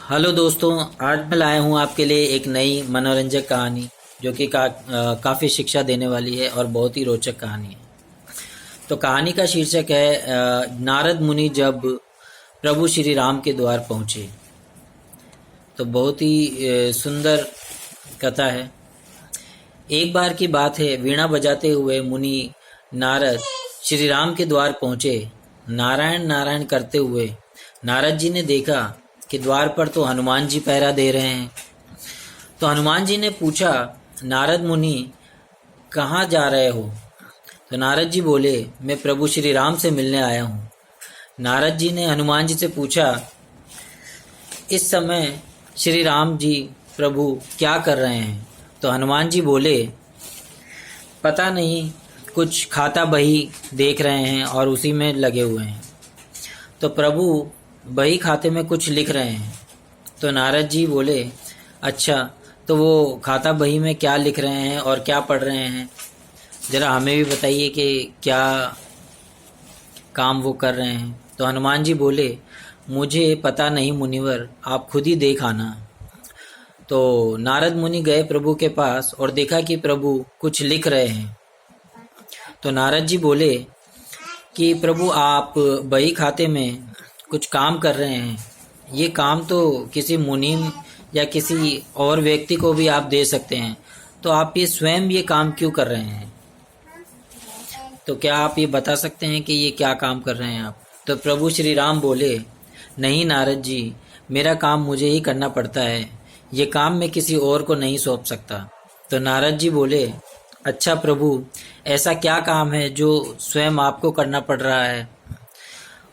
Hello दोस्तों, आज मैं लाया हूँ आपके लिए एक नई मनोरंजक कहानी जो कि काफ़ी शिक्षा देने वाली है और बहुत ही रोचक कहानी है। तो कहानी का शीर्षक है नारद मुनि जब प्रभु श्री राम के द्वार पहुँचे। तो बहुत ही सुंदर कथा है। एक बार की बात है, वीणा बजाते हुए मुनि नारद श्री राम के द्वार पहुँचे। नारायण नारायण करते हुए नारद जी ने देखा कि द्वार पर तो हनुमान जी पहरा दे रहे हैं। तो हनुमान जी ने पूछा, नारद मुनि कहाँ जा रहे हो? तो नारद जी बोले, मैं प्रभु श्री राम से मिलने आया हूँ। नारद जी ने हनुमान जी से पूछा, इस समय श्री राम जी प्रभु क्या कर रहे हैं? तो हनुमान जी बोले, पता नहीं, कुछ खाता बही देख रहे हैं और उसी में लगे हुए हैं। तो प्रभु बही खाते में कुछ लिख रहे हैं। तो नारद जी बोले, अच्छा, तो वो खाता बही में क्या लिख रहे हैं और क्या पढ़ रहे हैं? ज़रा हमें भी बताइए कि क्या काम वो कर रहे हैं। तो हनुमान जी बोले, मुझे पता नहीं मुनिवर, आप खुद ही देख आना। तो नारद मुनि गए प्रभु के पास और देखा कि प्रभु कुछ लिख रहे हैं। तो नारद जी बोले कि प्रभु, आप बही खाते में कुछ काम कर रहे हैं। ये काम तो किसी मुनीम या किसी और व्यक्ति को भी आप दे सकते हैं, तो आप ये स्वयं ये काम क्यों कर रहे हैं? तो क्या आप ये बता सकते हैं कि ये क्या काम कर रहे हैं आप? तो प्रभु श्री राम बोले, नहीं नारद जी, मेरा काम मुझे ही करना पड़ता है। ये काम मैं किसी और को नहीं सौंप सकता। तो नारद जी बोले, अच्छा प्रभु, ऐसा क्या काम है जो स्वयं आपको करना पड़ रहा है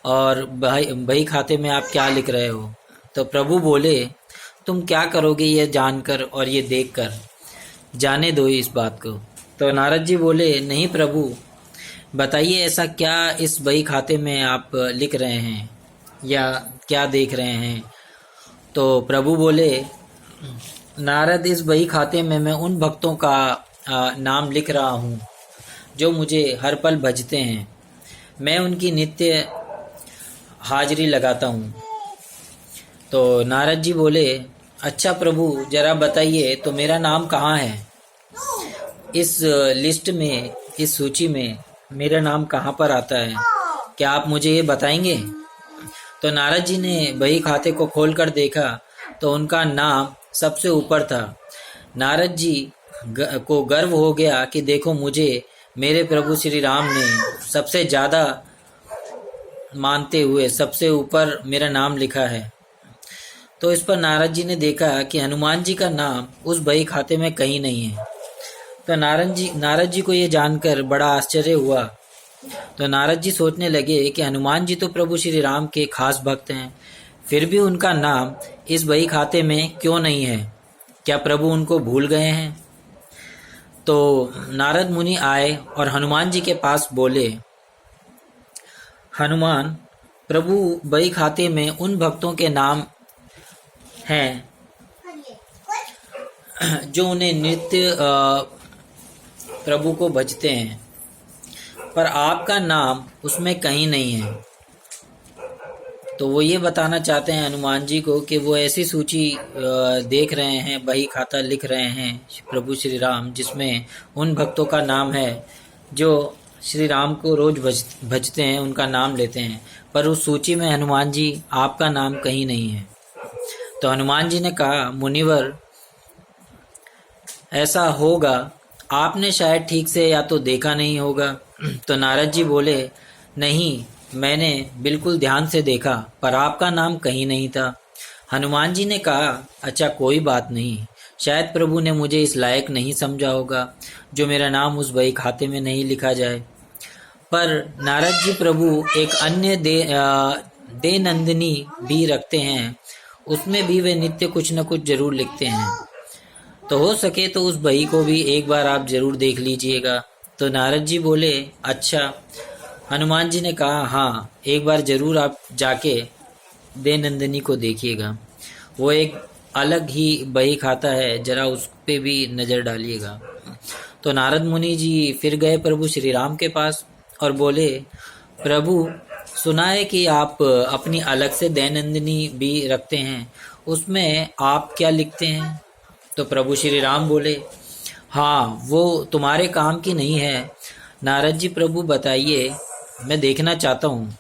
और बही खाते में आप क्या लिख रहे हो? तो प्रभु बोले, तुम क्या करोगे ये जानकर और ये देखकर? जाने दो इस बात को। तो नारद जी बोले, नहीं प्रभु, बताइए ऐसा क्या इस बही खाते में आप लिख रहे हैं या क्या देख रहे हैं? तो प्रभु बोले, नारद, इस बही खाते में मैं उन भक्तों का नाम लिख रहा हूँ जो मुझे हर पल भजते हैं। मैं उनकी नित्य हाजिरी लगाता हूँ। तो नारद जी बोले, अच्छा प्रभु, जरा बताइए तो मेरा नाम कहाँ है? इस लिस्ट में, इस सूची में मेरा नाम कहाँ पर आता है? क्या आप मुझे ये बताएंगे? तो नारद जी ने बही खाते को खोलकर देखा तो उनका नाम सबसे ऊपर था। नारद जी को गर्व हो गया कि देखो, मुझे मेरे प्रभु श्री राम ने सबसे ज़्यादा मानते हुए सबसे ऊपर मेरा नाम लिखा है। तो इस पर नारद जी ने देखा कि हनुमान जी का नाम उस बही खाते में कहीं नहीं है। तो नारद जी को ये जानकर बड़ा आश्चर्य हुआ। तो नारद जी सोचने लगे कि हनुमान जी तो प्रभु श्री राम के खास भक्त हैं, फिर भी उनका नाम इस बही खाते में क्यों नहीं है? क्या प्रभु उनको भूल गए हैं? तो नारद मुनि आए और हनुमान जी के पास बोले, हनुमान, प्रभु बही खाते में उन भक्तों के नाम हैं जो उन्हें नित्य प्रभु को भजते हैं, पर आपका नाम उसमें कहीं नहीं है। तो वो ये बताना चाहते हैं हनुमान जी को कि वो ऐसी सूची देख रहे हैं, बही खाता लिख रहे हैं प्रभु श्री राम, जिसमें उन भक्तों का नाम है जो श्री राम को रोज भजते हैं, उनका नाम लेते हैं, पर उस सूची में हनुमान जी आपका नाम कहीं नहीं है। तो हनुमान जी ने कहा, मुनिवर, ऐसा होगा, आपने शायद ठीक से या तो देखा नहीं होगा। तो नारद जी बोले, नहीं, मैंने बिल्कुल ध्यान से देखा, पर आपका नाम कहीं नहीं था। हनुमान जी ने कहा, अच्छा कोई बात नहीं, शायद प्रभु ने मुझे इस लायक नहीं समझा होगा जो मेरा नाम उस बही खाते में नहीं लिखा जाए। पर नारद जी, प्रभु एक अन्य दे नंदिनी भी रखते हैं, उसमें भी वे नित्य कुछ न कुछ जरूर लिखते हैं। तो हो सके तो उस बही को भी एक बार आप जरूर देख लीजिएगा। तो नारद जी बोले, अच्छा। हनुमान जी ने कहा, हाँ, एक बार जरूर आप जाके दे नंदिनी को देखिएगा, वो एक अलग ही बही खाता है, जरा उस पे भी नज़र डालिएगा। तो नारद मुनि जी फिर गए प्रभु श्री राम के पास और बोले, प्रभु, सुना है कि आप अपनी अलग से दैनंदिनी भी रखते हैं, उसमें आप क्या लिखते हैं? तो प्रभु श्री राम बोले, हाँ वो तुम्हारे काम की नहीं है। नारद जी प्रभु बताइए, मैं देखना चाहता हूँ।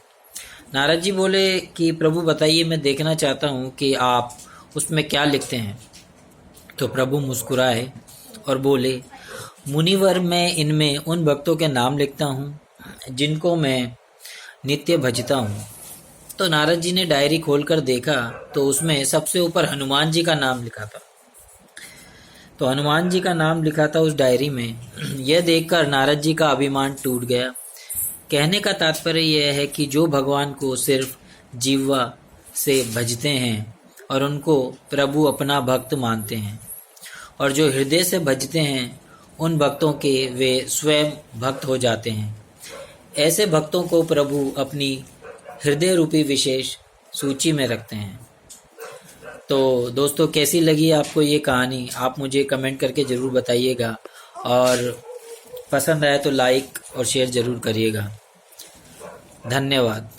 नारद जी बोले कि प्रभु बताइए, मैं देखना चाहता हूँ कि आप उसमें क्या लिखते हैं। तो प्रभु मुस्कुराए और बोले, मुनिवर मैं इनमें उन भक्तों के नाम लिखता हूँ जिनको मैं नित्य भजता हूँ। तो नारद जी ने डायरी खोलकर देखा तो उसमें सबसे ऊपर हनुमान जी का नाम लिखा था। तो हनुमान जी का नाम लिखा था उस डायरी में। यह देखकर नारद जी का अभिमान टूट गया। कहने का तात्पर्य यह है कि जो भगवान को सिर्फ जीवा से भजते हैं और उनको प्रभु अपना भक्त मानते हैं, और जो हृदय से भजते हैं उन भक्तों के वे स्वयं भक्त हो जाते हैं। ऐसे भक्तों को प्रभु अपनी हृदय रूपी विशेष सूची में रखते हैं। तो दोस्तों, कैसी लगी आपको ये कहानी? आप मुझे कमेंट करके ज़रूर बताइएगा, और पसंद आया तो लाइक और शेयर ज़रूर करिएगा। धन्यवाद।